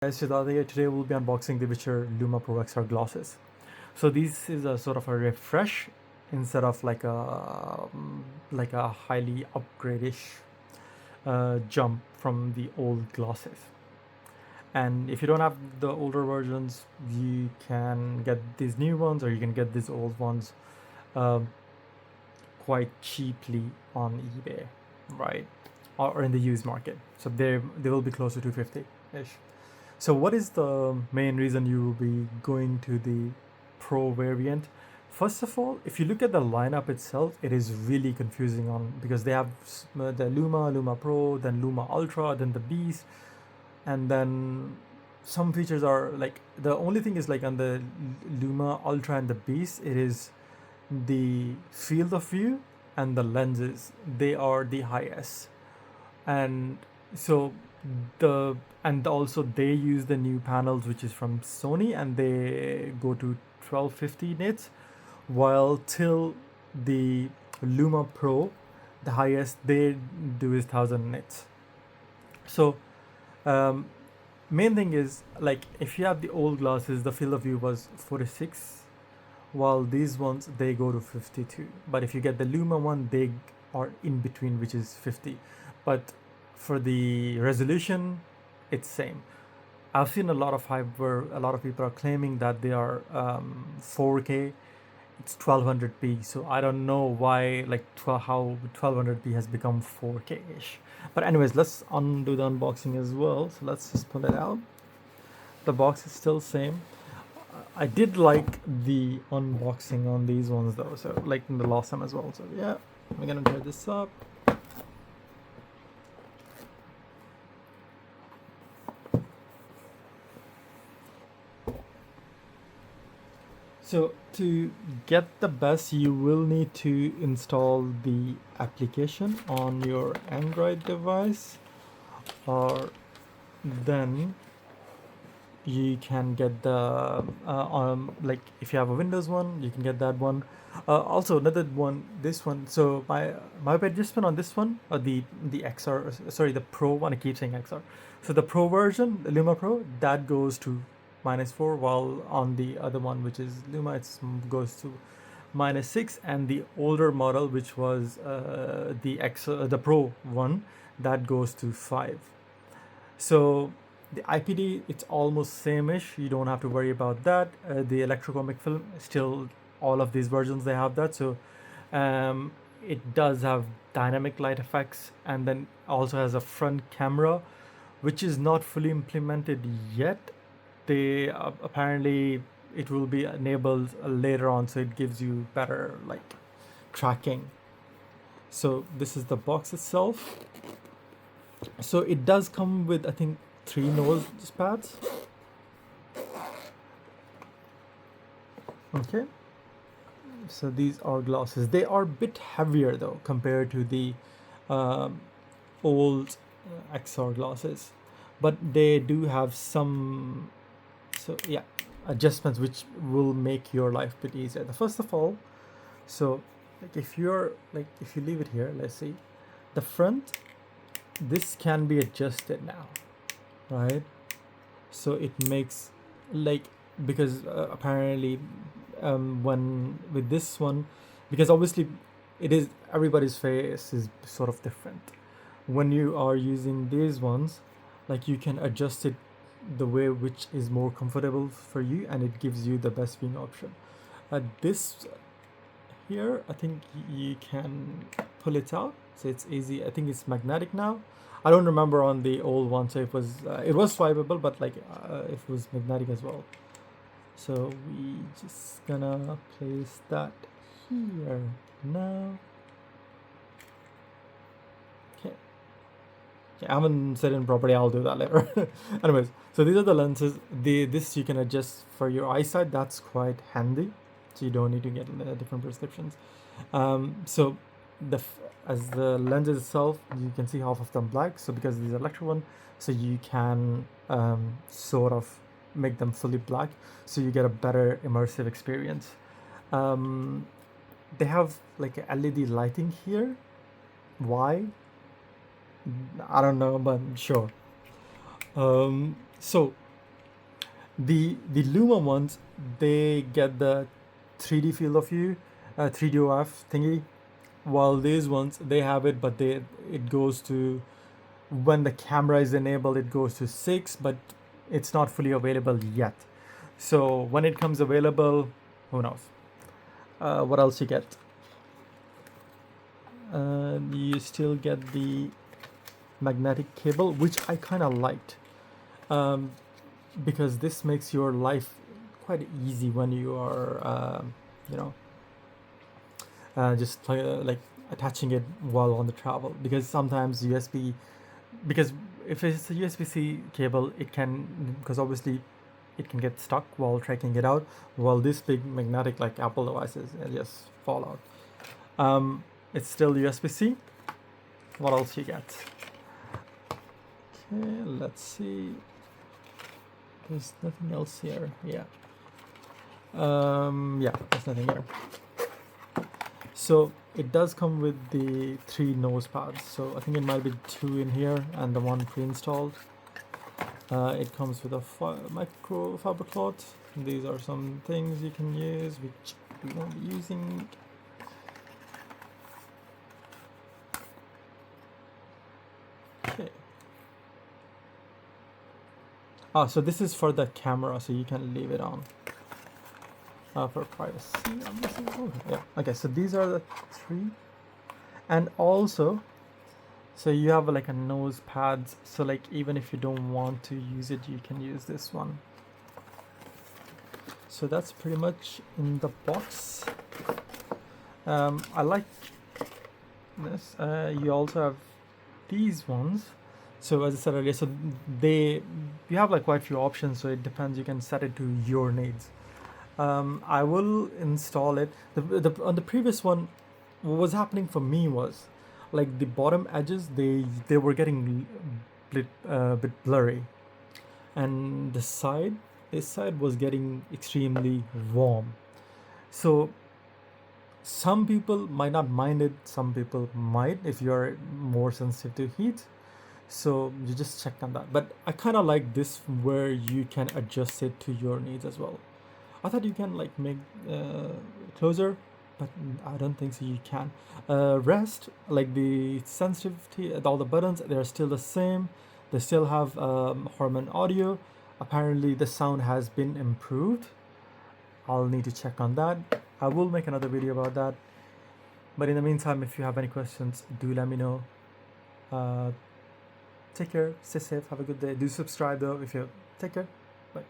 Guys, Siddhartha here. Today we'll be unboxing the VITURE Luma Pro XR glasses. So this is a sort of a refresh instead of like a highly upgrade-ish jump from the old glasses. And if you don't have the older versions, you can get these new ones, or you can get these old ones um, quite cheaply on eBay, right? Or in the used market. So they will be close to 250-ish. So what is the main reason you will be going to the Pro variant? First of all, if you look at the lineup itself, it is really confusing because they have the Luma Pro, then Luma Ultra, then the Beast, and then some features are like, the only thing is like on the Luma Ultra and the Beast, it is the field of view and the lenses, they are the highest. And so and also they use the new panels which is from Sony, and they go to 1250 nits, while till the Luma Pro, the highest they do is 1000 nits. So um, main thing is, like, if you have the old glasses, the field of view was 46, while these ones they go to 52. But if you get the Luma one, they are in between, which is 50. But for the resolution, it's same. I've seen a lot of hype where a lot of people are claiming that they are 4K. It's 1200p, so I don't know why, like, how 1200p has become 4K-ish. But anyways, let's undo the unboxing as well. So let's just pull it out. The box is still same. I did like the unboxing on these ones though, so like in the last time as well. So yeah, we're gonna tear this up. So to get the best, you will need to install the application on your Android device, or then you can get the like, if you have a Windows one, you can get that one. Also another one, this one. So my adjustment on this one, the XR, sorry, the Pro one. I keep saying XR. So the Pro version, the Luma Pro, that goes to -4, while on the other one, which is Luma, it goes to -6, and the older model, which was the Pro one, that goes to 5. So the IPD, it's almost same-ish. You don't have to worry about that. The electrochromic film, still all of these versions they have that. So it does have dynamic light effects, and then also has a front camera, which is not fully implemented yet. They apparently it will be enabled later on, so it gives you better, like, tracking. So this is the box itself. So it does come with, I think, 3 nose pads. Okay, so these are glasses. They are a bit heavier though compared to the old XR glasses, but they do have some, so yeah, adjustments which will make your life a bit easier. The first of all, so like, if you leave it here, let's see, the front, this can be adjusted now, right? So it makes, like, because apparently when with this one, because obviously it is, everybody's face is sort of different. When you are using these ones, like, you can adjust it the way which is more comfortable for you, and it gives you the best viewing option. This here, I think you can pull it out, so it's easy. I think it's magnetic now. I don't remember on the old one, so it was swipeable, but like it was magnetic as well. So we just gonna place that here now. Okay. I haven't set in properly. I'll do that later. Anyways, so these are the lenses. This you can adjust for your eyesight. That's quite handy, so you don't need to get different prescriptions. So as the lenses itself, you can see half of them black. So because these are electro one, so you can sort of make them fully black, so you get a better immersive experience. They have like LED lighting here. Why? I don't know, but sure. So The Luma ones, they get the 3D field of view, 3D OF thingy, while these ones they have it, but it goes to, when the camera is enabled, it goes to 6, but it's not fully available yet. So when it comes available, who knows? What else you get? You still get the magnetic cable, which I kind of liked, because this makes your life quite easy when you are, you know, just like attaching it while on the travel. Because sometimes USB, because if it's a USB-C cable, it can, because obviously it can get stuck while tracking it out, while this big magnetic, like Apple devices, just fall out. It's still USB-C. What else you get? Okay, let's see. There's nothing else here. Yeah. Yeah, there's nothing here. So it does come with the 3 nose pads. So I think it might be 2 in here and the one pre-installed. It comes with a microfiber cloth. These are some things you can use, which we won't be using. Okay. So this is for the camera, so you can leave it on for privacy. I'm missing. Oh, yeah. Okay, so these are the 3, and also, so you have like a nose pads. So like even if you don't want to use it, you can use this one. So that's pretty much in the box. I like this. You also have these ones. So as I said earlier, so you have like quite a few options, so it depends. You can set it to your needs. I will install it. On the previous one, what was happening for me was, like the bottom edges, they were getting a bit blurry, and this side was getting extremely warm. So some people might not mind it, some people might, if you're more sensitive to heat. So you just check on that. But I kind of like this, where you can adjust it to your needs as well. I thought you can like make closer, but I don't think so. You can. Rest, like the sensitivity, all the buttons, they're still the same. They still have Harman audio. Apparently, the sound has been improved. I'll need to check on that. I will make another video about that. But in the meantime, if you have any questions, do let me know. Take care, stay safe, have a good day. Do subscribe though if you take care. Bye.